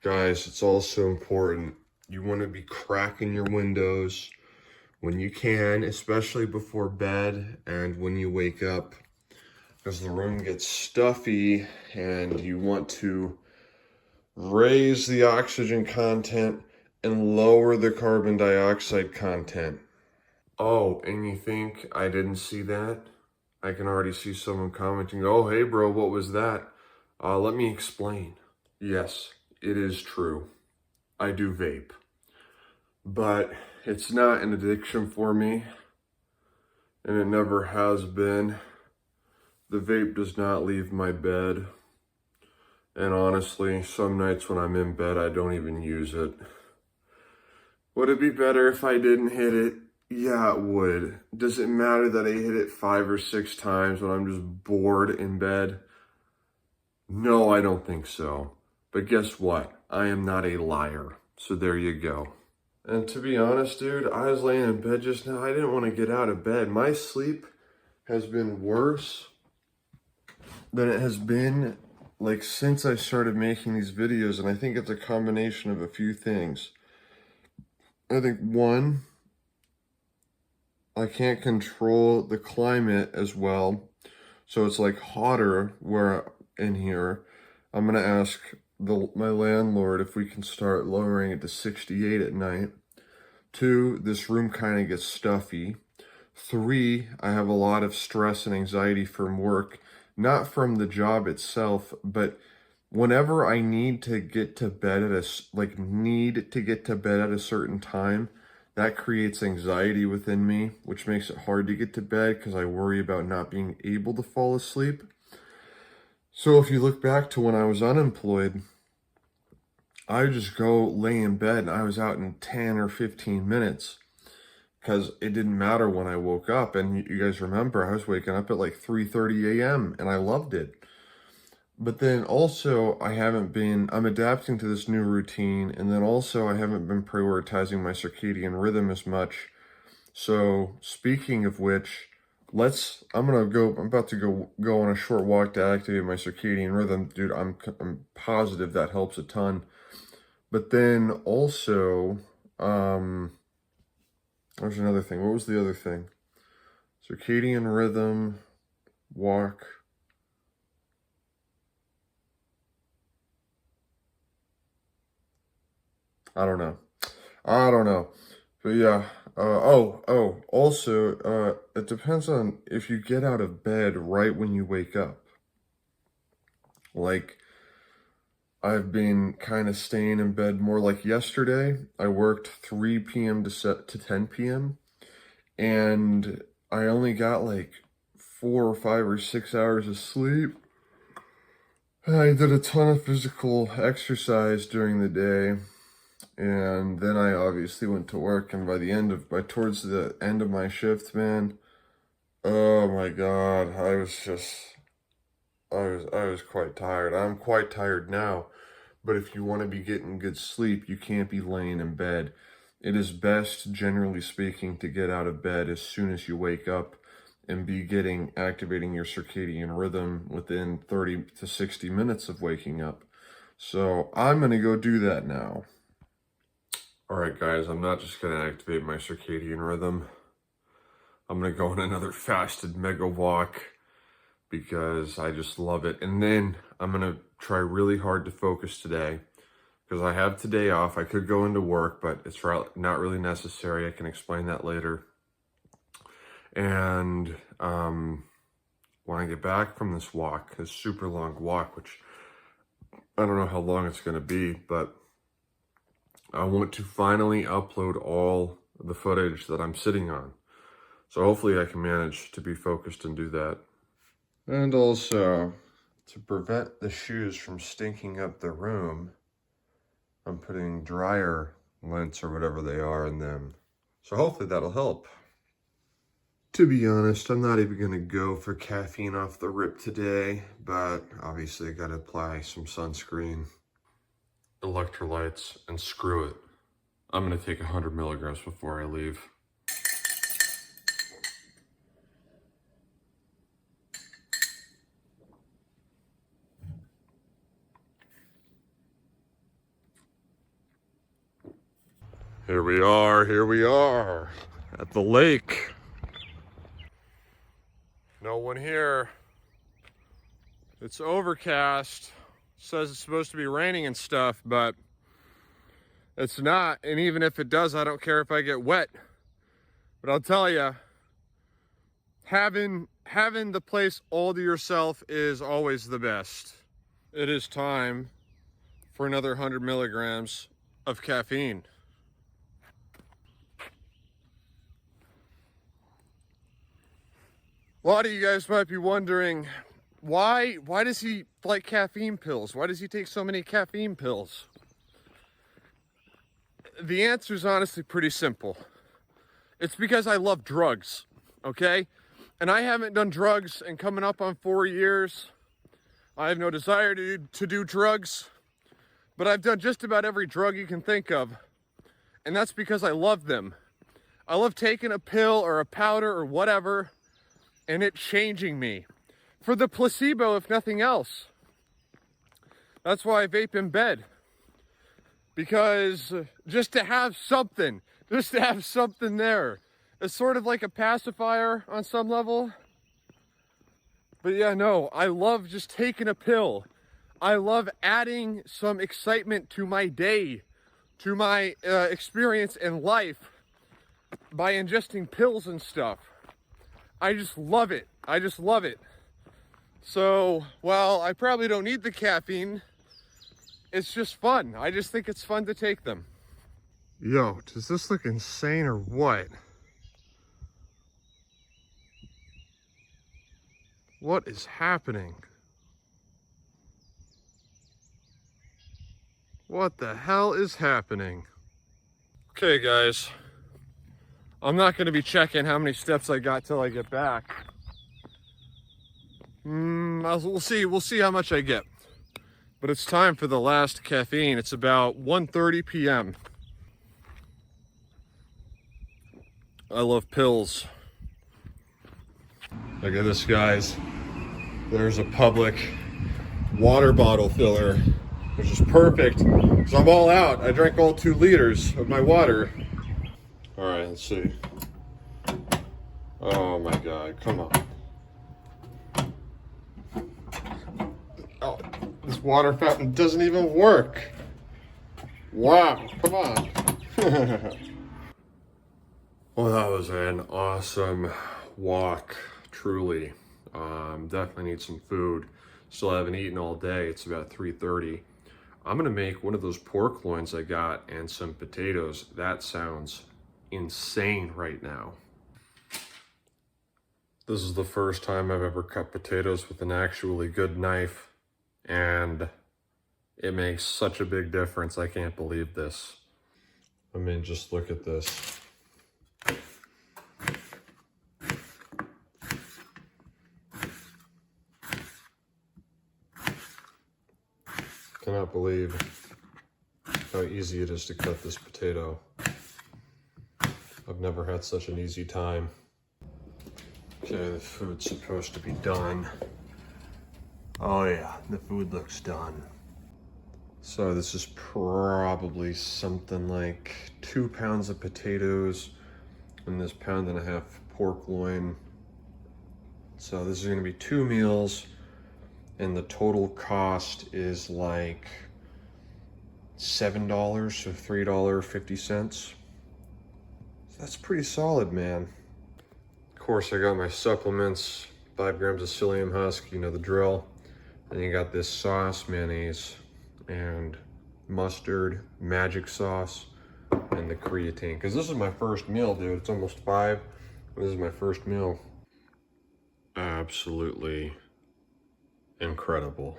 Guys, it's also important. You want to be cracking your windows when you can, especially before bed and when you wake up, because the room gets stuffy and you want to raise the oxygen content and lower the carbon dioxide content. Oh, and you think I didn't see that? I can already see someone commenting, oh, hey bro, what was that? Let me explain. Yes, it is true. I do vape, but it's not an addiction for me, and it never has been. The vape does not leave my bed, and honestly, some nights when I'm in bed, I don't even use it. Would it be better if I didn't hit it? Yeah, it would. Does it matter that I hit it 5 or 6 times when I'm just bored in bed? No, I don't think so. But guess what? I am not a liar. So there you go. And to be honest, dude, I was laying in bed just now. I didn't want to get out of bed. My sleep has been worse than it has been like since I started making these videos. And I think it's a combination of a few things. I think one, I can't control the climate as well. So it's like hotter where in here. I'm going to ask my landlord if we can start lowering it to 68 at night. 2, this room kind of gets stuffy. 3, I have a lot of stress and anxiety from work, not from the job itself, but whenever I need to get to bed at a certain time, that creates anxiety within me, which makes it hard to get to bed because I worry about not being able to fall asleep. So if you look back to when I was unemployed, I would just go lay in bed and I was out in 10 or 15 minutes because it didn't matter when I woke up. And you guys remember I was waking up at like 3:30 a.m. and I loved it. But then also I'm adapting to this new routine, and then also I haven't been prioritizing my circadian rhythm as much. So speaking of which, I'm about to go on a short walk to activate my circadian rhythm. Dude, I'm positive that helps a ton. But then also, there's another thing. What was the other thing? Circadian rhythm, walk. I don't know. But yeah, also, it depends on if you get out of bed right when you wake up. Like, I've been kind of staying in bed more. Like yesterday, I worked 3 p.m. to 10 p.m. and I only got like 4 or 5 or 6 hours of sleep. I did a ton of physical exercise during the day. And then I obviously went to work, and towards the end of my shift, man, oh my God, I was quite tired. I'm quite tired now, but if you want to be getting good sleep, you can't be laying in bed. It is best, generally speaking, to get out of bed as soon as you wake up and be activating your circadian rhythm within 30 to 60 minutes of waking up. So I'm going to go do that now. All right, guys, I'm not just going to activate my circadian rhythm. I'm going to go on another fasted mega walk because I just love it. And then I'm going to try really hard to focus today because I have today off. I could go into work, but it's not really necessary. I can explain that later. And when I get back from this walk, this super long walk, which I don't know how long it's going to be, but I want to finally upload all the footage that I'm sitting on. So hopefully I can manage to be focused and do that. And also, to prevent the shoes from stinking up the room, I'm putting dryer lint or whatever they are in them. So hopefully that'll help. To be honest, I'm not even going to go for caffeine off the rip today, but obviously I got to apply some sunscreen, electrolytes, and screw it. I'm going to take 100 milligrams before I leave. Here we are at the lake. No one here. It's overcast. Says it's supposed to be raining and stuff, but it's not. And even if it does, I don't care if I get wet. But I'll tell you, having the place all to yourself is always the best. It is time for another 100 milligrams of caffeine. A lot of you guys might be wondering, why does he like caffeine pills? Why does he take so many caffeine pills? The answer is honestly pretty simple. It's because I love drugs, okay? And I haven't done drugs in coming up on 4 years. I have no desire to do drugs, but I've done just about every drug you can think of. And that's because I love them. I love taking a pill or a powder or whatever and it changing me. For the placebo, if nothing else. That's why I vape in bed. Because just to have something there. It's sort of like a pacifier on some level. But yeah, no, I love just taking a pill. I love adding some excitement to my day, to my experience in life by ingesting pills and stuff. I just love it. I just love it. So, while I probably don't need the caffeine, it's just fun. I just think it's fun to take them. Yo, does this look insane or what? What is happening? What the hell is happening? Okay, guys. I'm not going to be checking how many steps I got till I get back. We'll see how much I get. But it's time for the last caffeine. It's about 1:30 p.m. I love pills. Look at this, guys. There's a public water bottle filler, which is perfect because I'm all out. I drank all 2 liters of my water. All right, let's see. Oh my God, come on. Oh, this water fountain doesn't even work. Wow, come on. Well, that was an awesome walk, truly. Definitely need some food. Still haven't eaten all day. It's about 3:30. I'm gonna make one of those pork loins I got and some potatoes. That sounds insane right now. This is the first time I've ever cut potatoes with an actually good knife, and it makes such a big difference. I can't believe this. I mean, just look at this. Cannot believe how easy it is to cut this potato. I've never had such an easy time. Okay, the food's supposed to be done. Oh yeah, the food looks done. So this is probably something like 2 pounds of potatoes and this 1.5 pounds pork loin. So this is gonna be 2 meals, and the total cost is like $7, so $3.50. That's pretty solid, man. Of course, I got my supplements, 5 grams of psyllium husk, you know the drill. And you got this sauce, mayonnaise, and mustard, magic sauce, and the creatine. Because this is my first meal, dude. It's almost 5. This is my first meal. Absolutely incredible.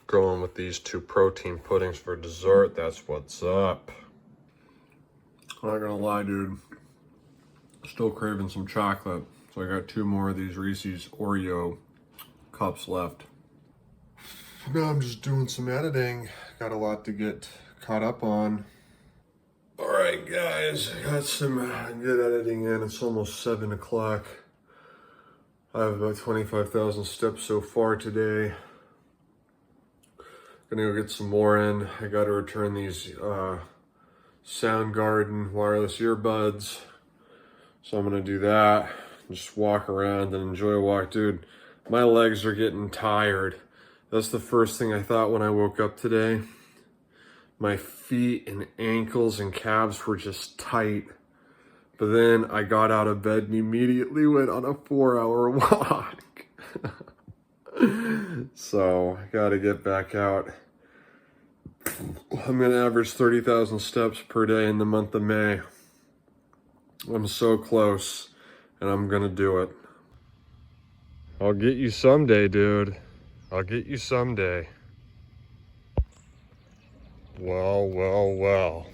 Going with these 2 protein puddings for dessert. That's what's up. I'm not gonna lie, dude. Still craving some chocolate. So I got 2 more of these Reese's Oreo cups left. Now I'm just doing some editing. Got a lot to get caught up on. All right, guys, I got some good editing in. It's almost 7 o'clock. I have about 25,000 steps so far today. Gonna go get some more in. I gotta return these Soundgarden wireless earbuds. So I'm gonna do that. Just walk around and enjoy a walk. Dude, my legs are getting tired. That's the first thing I thought when I woke up today. My feet and ankles and calves were just tight. But then I got out of bed and immediately went on a 4-hour walk. So I gotta get back out. I'm gonna average 30,000 steps per day in the month of May. I'm so close, and I'm gonna do it. I'll get you someday, dude. I'll get you someday. Well, well, well.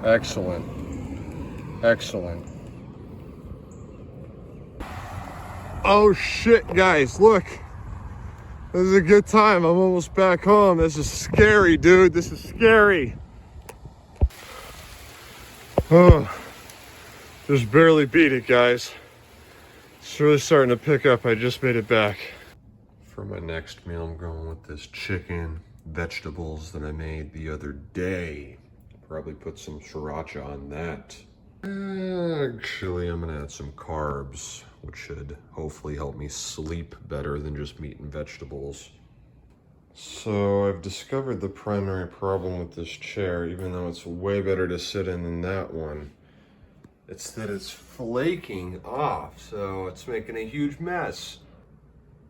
Excellent. Excellent. Oh shit, guys, look. This is a good time. I'm almost back home. This is scary, dude. This is scary. Oh, just barely beat it, guys. It's really starting to pick up. I just made it back. For my next meal, I'm going with this chicken, vegetables that I made the other day. Probably put some sriracha on that. Actually, I'm gonna add some carbs, which should hopefully help me sleep better than just meat and vegetables. So I've discovered the primary problem with this chair, even though it's way better to sit in than that one. It's that it's flaking off, so it's making a huge mess.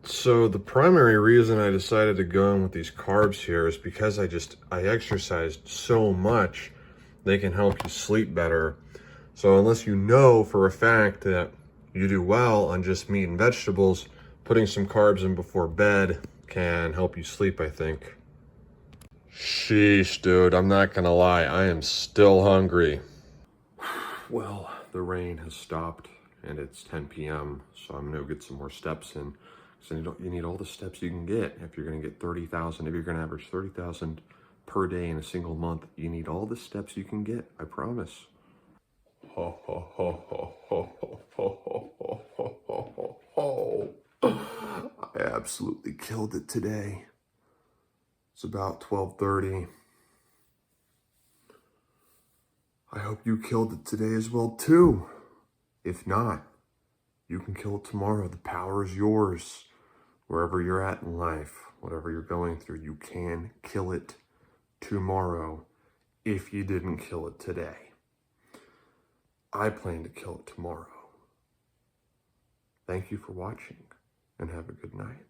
So the primary reason I decided to go in with these carbs here is because I exercised so much, they can help you sleep better. So unless you know for a fact that you do well on just meat and vegetables, putting some carbs in before bed can help you sleep, I think. Sheesh, dude, I'm not gonna lie, I am still hungry. Well, the rain has stopped and it's 10 p.m. so I'm gonna go get some more steps in. So you need all the steps you can get if you're gonna get 30,000. If you're gonna average 30,000 per day in a single month, you need all the steps you can get, I promise. Ho, ho, ho, ho, ho, ho, ho, ho, ho, ho, ho, ho. I absolutely killed it today. It's about 12:30. I hope you killed it today as well too. If not, you can kill it tomorrow. The power is yours. Wherever you're at in life, whatever you're going through, you can kill it tomorrow if you didn't kill it today. I plan to kill it tomorrow. Thank you for watching and have a good night.